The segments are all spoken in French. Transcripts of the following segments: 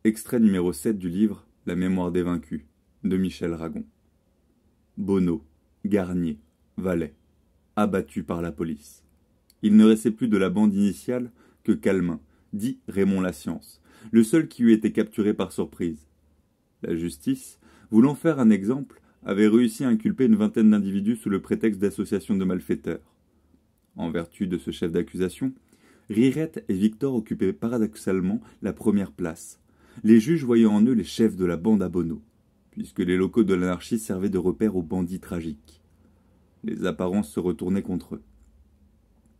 Extrait numéro 7 du livre La mémoire des vaincus, de Michel Ragon. Bonneau, Garnier, Vallet, abattus par la police. Il ne restait plus de la bande initiale que Calmin, dit Raymond Lascience, le seul qui eût été capturé par surprise. La justice, voulant faire un exemple, avait réussi à inculper une vingtaine d'individus sous le prétexte d'association de malfaiteurs. En vertu de ce chef d'accusation, Rirette et Victor occupaient paradoxalement la première place, les juges voyant en eux les chefs de la bande à Bonneau, puisque les locaux de l'anarchie servaient de repère aux bandits tragiques. Les apparences se retournaient contre eux.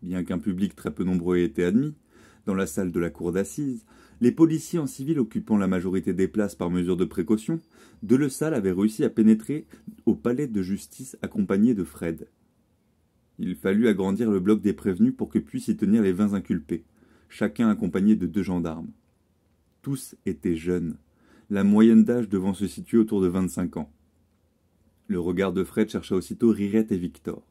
Bien qu'un public très peu nombreux ait été admis, dans la salle de la cour d'assises, les policiers en civil occupant la majorité des places par mesure de précaution, Delessal avait réussi à pénétrer au palais de justice accompagné de Fred. Il fallut agrandir le bloc des prévenus pour que puissent y tenir les 20 inculpés, chacun accompagné de 2 gendarmes. Tous étaient jeunes. La moyenne d'âge devant se situer autour de 25 ans. Le regard de Fred chercha aussitôt Rirette et Victor.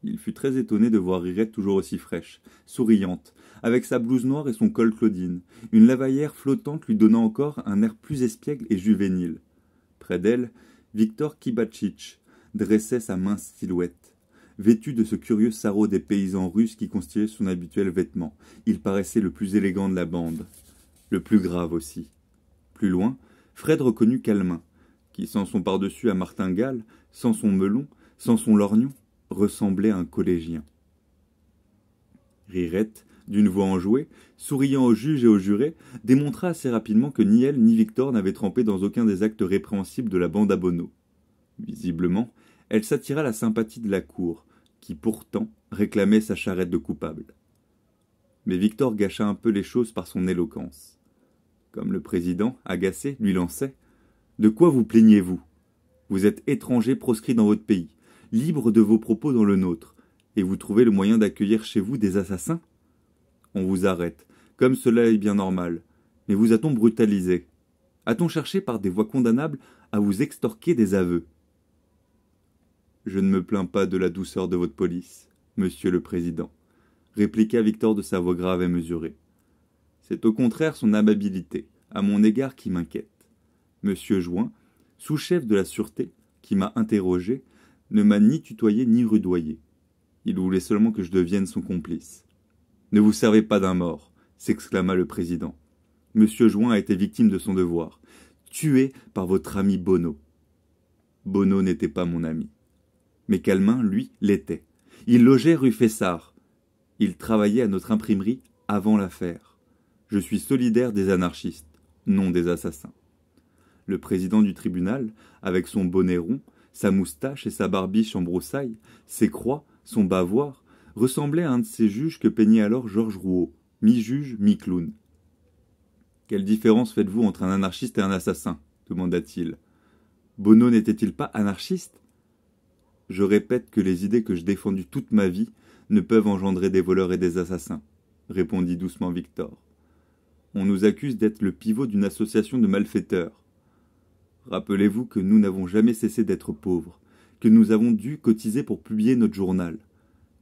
Il fut très étonné de voir Rirette toujours aussi fraîche, souriante, avec sa blouse noire et son col Claudine, une lavalière flottante lui donnant encore un air plus espiègle et juvénile. Près d'elle, Victor Kibatchitch dressait sa mince silhouette. Vêtu de ce curieux sarrau des paysans russes qui constituait son habituel vêtement, il paraissait le plus élégant de la bande. Le plus grave aussi. Plus loin, Fred reconnut Calmin, qui, sans son pardessus à martingale, sans son melon, sans son lorgnon, ressemblait à un collégien. Rirette, d'une voix enjouée, souriant aux juges et aux jurés, démontra assez rapidement que ni elle ni Victor n'avaient trempé dans aucun des actes répréhensibles de la bande à Bonneau. Visiblement, elle s'attira la sympathie de la cour, qui pourtant réclamait sa charrette de coupable. Mais Victor gâcha un peu les choses par son éloquence. Comme le président, agacé, lui lançait « De quoi vous plaignez-vous? Vous êtes étranger proscrit dans votre pays, libre de vos propos dans le nôtre, et vous trouvez le moyen d'accueillir chez vous des assassins? On vous arrête, comme cela est bien normal, mais vous a-t-on brutalisé? A-t-on cherché par des voies condamnables à vous extorquer des aveux? Je ne me plains pas de la douceur de votre police, monsieur le président, répliqua Victor de sa voix grave et mesurée. C'est au contraire son amabilité, à mon égard, qui m'inquiète. Monsieur Join, sous-chef de la sûreté, qui m'a interrogé, ne m'a ni tutoyé ni rudoyé. Il voulait seulement que je devienne son complice. Ne vous servez pas d'un mort, s'exclama le président. Monsieur Join a été victime de son devoir, tué par votre ami Bonneau. Bonneau n'était pas mon ami. Mais Calmin, lui, l'était. Il logeait rue Fessard. Il travaillait à notre imprimerie avant l'affaire. Je suis solidaire des anarchistes, non des assassins. Le président du tribunal, avec son bonnet rond, sa moustache et sa barbiche en broussailles, ses croix, son bavoir, ressemblait à un de ces juges que peignait alors Georges Rouault, mi-juge, mi-clown. « Quelle différence faites-vous entre un anarchiste et un assassin » demanda-t-il. « Bonneau n'était-il pas anarchiste ?»« Je répète que les idées que j'ai défendues toute ma vie ne peuvent engendrer des voleurs et des assassins, » répondit doucement Victor. On nous accuse d'être le pivot d'une association de malfaiteurs. Rappelez-vous que nous n'avons jamais cessé d'être pauvres, que nous avons dû cotiser pour publier notre journal.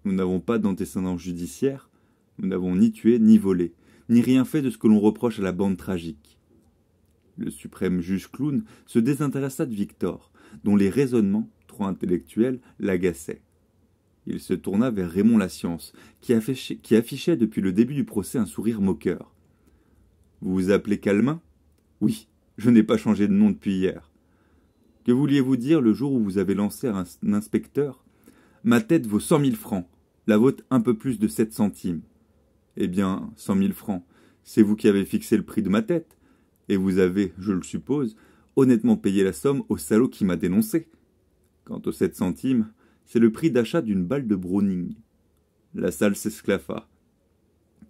Nous n'avons pas d'antécédents judiciaires, nous n'avons ni tué ni volé, ni rien fait de ce que l'on reproche à la bande tragique. Le suprême juge clown se désintéressa de Victor, dont les raisonnements, trop intellectuels, l'agaçaient. Il se tourna vers Raymond Lascience, qui affichait depuis le début du procès un sourire moqueur. « Vous vous appelez Calmin ? Oui, je n'ai pas changé de nom depuis hier. Que vouliez-vous dire le jour où vous avez lancé à un inspecteur ? Ma tête vaut 100 000 francs, la vôtre un peu plus de 7 centimes. Eh bien, 100 000 francs, c'est vous qui avez fixé le prix de ma tête, et vous avez, je le suppose, honnêtement payé la somme au salaud qui m'a dénoncé. Quant aux 7 centimes, c'est le prix d'achat d'une balle de Browning. » La salle s'esclaffa.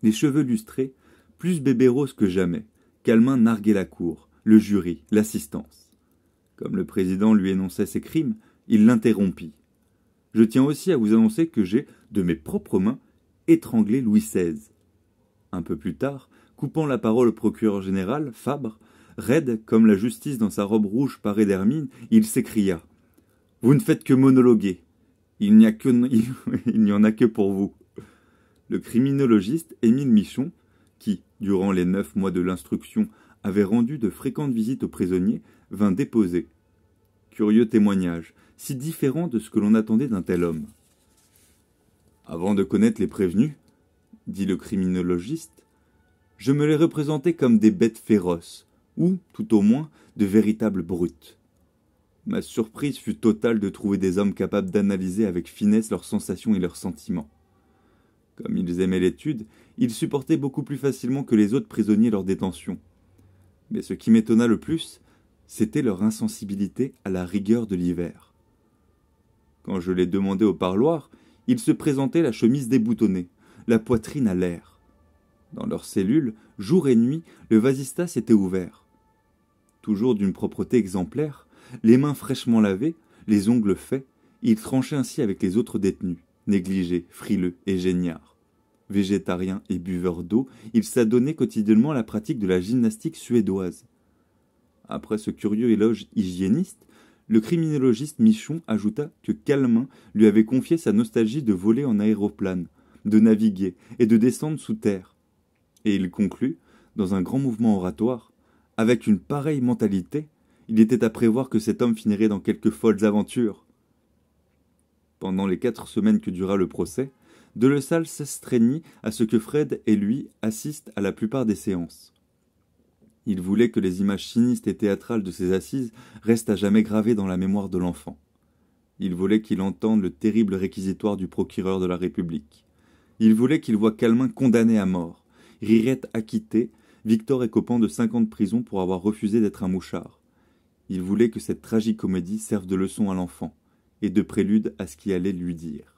Les cheveux lustrés, plus bébé rose que jamais, Calmin narguait la cour, le jury, l'assistance. Comme le président lui énonçait ses crimes, il l'interrompit. « Je tiens aussi à vous annoncer que j'ai, de mes propres mains, étranglé Louis XVI. » Un peu plus tard, coupant la parole au procureur général, Fabre, raide comme la justice dans sa robe rouge parée d'hermine, il s'écria « Vous ne faites que monologuer. Il n'y en a que pour vous. » Le criminologiste Émile Michon, qui, durant les 9 mois de l'instruction, avait rendu de fréquentes visites aux prisonniers, vint déposer. Curieux témoignage, si différent de ce que l'on attendait d'un tel homme. Avant de connaître les prévenus, dit le criminologiste, je me les représentais comme des bêtes féroces, ou, tout au moins, de véritables brutes. Ma surprise fut totale de trouver des hommes capables d'analyser avec finesse leurs sensations et leurs sentiments. Comme ils aimaient l'étude, ils supportaient beaucoup plus facilement que les autres prisonniers leur détention. Mais ce qui m'étonna le plus, c'était leur insensibilité à la rigueur de l'hiver. Quand je les demandais au parloir, ils se présentaient la chemise déboutonnée, la poitrine à l'air. Dans leur cellule, jour et nuit, le vasistas était ouvert. Toujours d'une propreté exemplaire, les mains fraîchement lavées, les ongles faits, ils tranchaient ainsi avec les autres détenus, négligés, frileux et géniards. Végétariens et buveurs d'eau, ils s'adonnaient quotidiennement à la pratique de la gymnastique suédoise. Après ce curieux éloge hygiéniste, le criminologiste Michon ajouta que Calment lui avait confié sa nostalgie de voler en aéroplane, de naviguer et de descendre sous terre. Et il conclut, dans un grand mouvement oratoire, avec une pareille mentalité, il était à prévoir que cet homme finirait dans quelques folles aventures. Pendant les 4 semaines que dura le procès, Delessal s'astreignit à ce que Fred et lui assistent à la plupart des séances. Il voulait que les images sinistres et théâtrales de ces assises restent à jamais gravées dans la mémoire de l'enfant. Il voulait qu'il entende le terrible réquisitoire du procureur de la République. Il voulait qu'il voie Calment condamné à mort, Rirette acquitté, Victor écopant de 5 ans de prison pour avoir refusé d'être un mouchard. Il voulait que cette tragicomédie serve de leçon à l'enfant, et de prélude à ce qui allait lui dire.